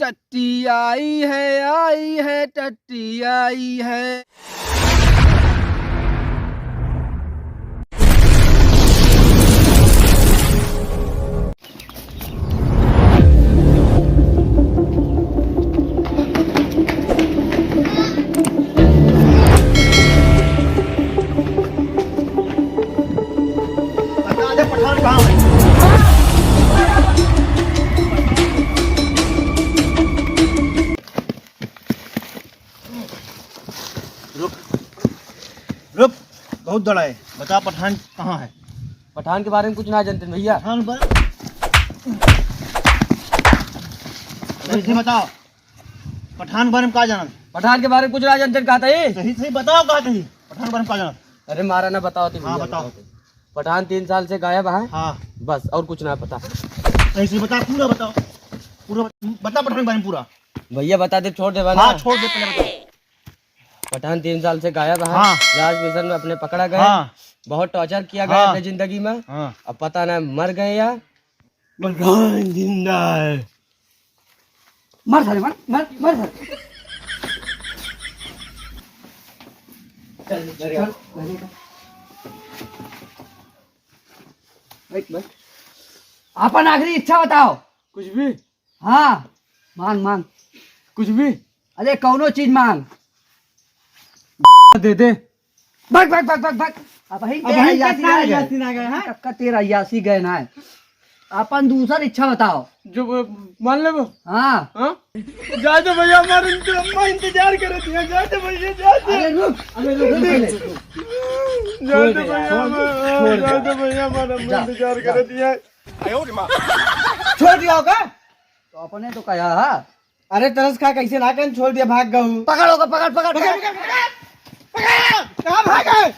टट्टी आई है टट्टी आई है। पठान कहाँ है? रुक रुक, बहुत बड़ा है, बता पठान कहाँ है? पठान के बारे में कुछ ना जानते भैया। पठान सही बताओ, पठान के बारे में क्या जाना? पठान के बारे में कुछ ना जानते कहा था ये? सही सही बताओ कहा थी पठान के बारे में क्या जाना? अरे मारा ना बताओ तो। हाँ बताओ। पठान 3 साल से गायब है। हाँ बस और कुछ ना पता। सही से बता, पूरा बताओ, पूरा बता पठान के बारे में पूरा। भैया बता दे, छोड़ दे बना। हाँ छोड़ दे, पहले बताओ। पठान 3 साल से गायब है। हाँ। राज मिशन में अपने पकड़ा गए। हाँ बहुत टॉर्चर किया गया हाँ। अपने जिंदगी में। हाँ अब पता ना मर गए या पठान जिंदा है। मर साले, मर मर मर साले। अपन आखिरी इच्छा बताओ। कुछ भी? हाँ मांग मांग कुछ भी? अरे कौनो चीज मांग। दे दे। भाग भाग भाग भाग भाग। अब ही टक्का तेरा यासी गए ना है। अपन दूसरा इच्छा बताओ जो मान ले वो। हाँ। जा दे भैया, हमारे अम्मा इंतजार कर रही है। जा दे भैया, जा दे। अरे रुक पहले। जा दे भैया, जा दे भैया, हमारे अम्मा इंतजार कर रही है। छोड़ दिया होगा तो अपने तो कहा है। अरे तरस खा कैसे ना कर छोड़ दिया, भाग गऊ। पकड़ोगा, पकड़ पकड़ पकड़। कहाँ भागे?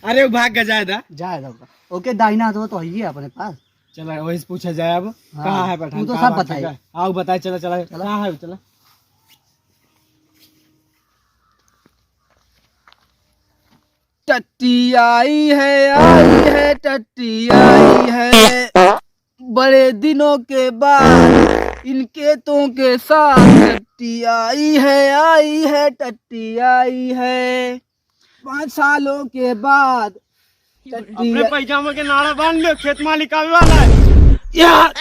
अरे वो भाग गया था। जाएगा ओके, दाहिना हाथ हो तो है अपने पास। चला वही पूछा जाए अब। हाँ, कहाँ है पठान? तू तो सब बताए। आओ बताए, चला चला कहाँ है? चला टट्टी आई है टट्टी आई है। बड़े दिनों के बाद इनके तो के साथ टट्टी आई है टट्टी आई है। 5 सालों के बाद टट्टी। अपने पैजामा के नाड़ा बांध लो, खेत मालिक आने वाला है यार।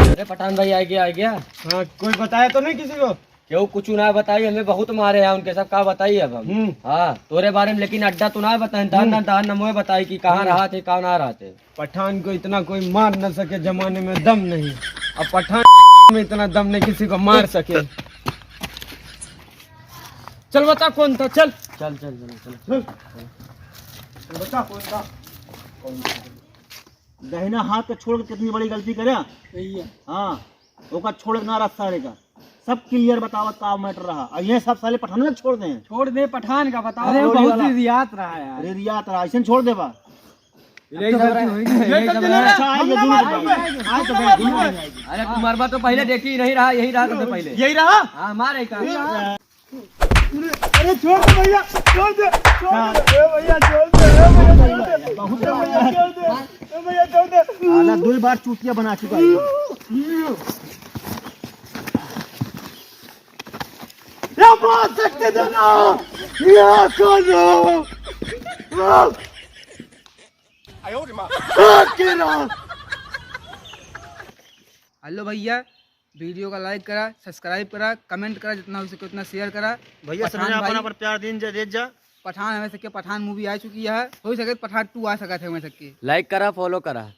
अरे पठान भाई आ गया। हाँ कोई बताया तो नहीं किसी को? क्यों कुछ ना बताइए, हमें बहुत मारे हैं उनके सब। का बताइए अब हम। हाँ तोरे बारे में, लेकिन अड्डा तो ना बताए। दान नमोए बताई कि कहाँ रहा थे, कहाँ ना रहा थे। पठान को इतना कोई मार न सके, जमाने में दम नहीं। अब पठान में इतना दम नहीं किसी को मार सके। चल बता कौन था? चल चल चल चल चल। बता कौन था? दहिना हाथ को छोड़ के कितनी बड़ी गलती करे। हाँ ओका छोड़ के ना रास्ता रहेगा। सब क्लियर बतावत का मैटर रहा। और ये सब साले पठान में छोड़ दें। छोड़ दे पठान का बताओ। अरे बहुत रियात रहा यार। अरे रियात रहा, ऐसे छोड़ देबा। अरे तू मरबा तो पहले देखी ही नहीं रहा, यही रहा सबसे पहले। यही रहा। हाँ मारे का। अरे छोड़ दे भैया, छोड़ दे, छोड़ दे भैया, छोड़ दे भैया, छोड़ दे। आला 2 बार चूतिया बना चुका है। या मार सकते थे ना, या करो। हेलो भैया, वीडियो का लाइक करा, सब्सक्राइब करा, कमेंट करा, जितना हो सके उतना शेयर करा। भैया अपना पर प्यार दिन जा। पठान हमें सके पठान मूवी आ चुकी है। हो सके पठान 2 आ सका थे हमें सके। लाइक करा, फॉलो करा।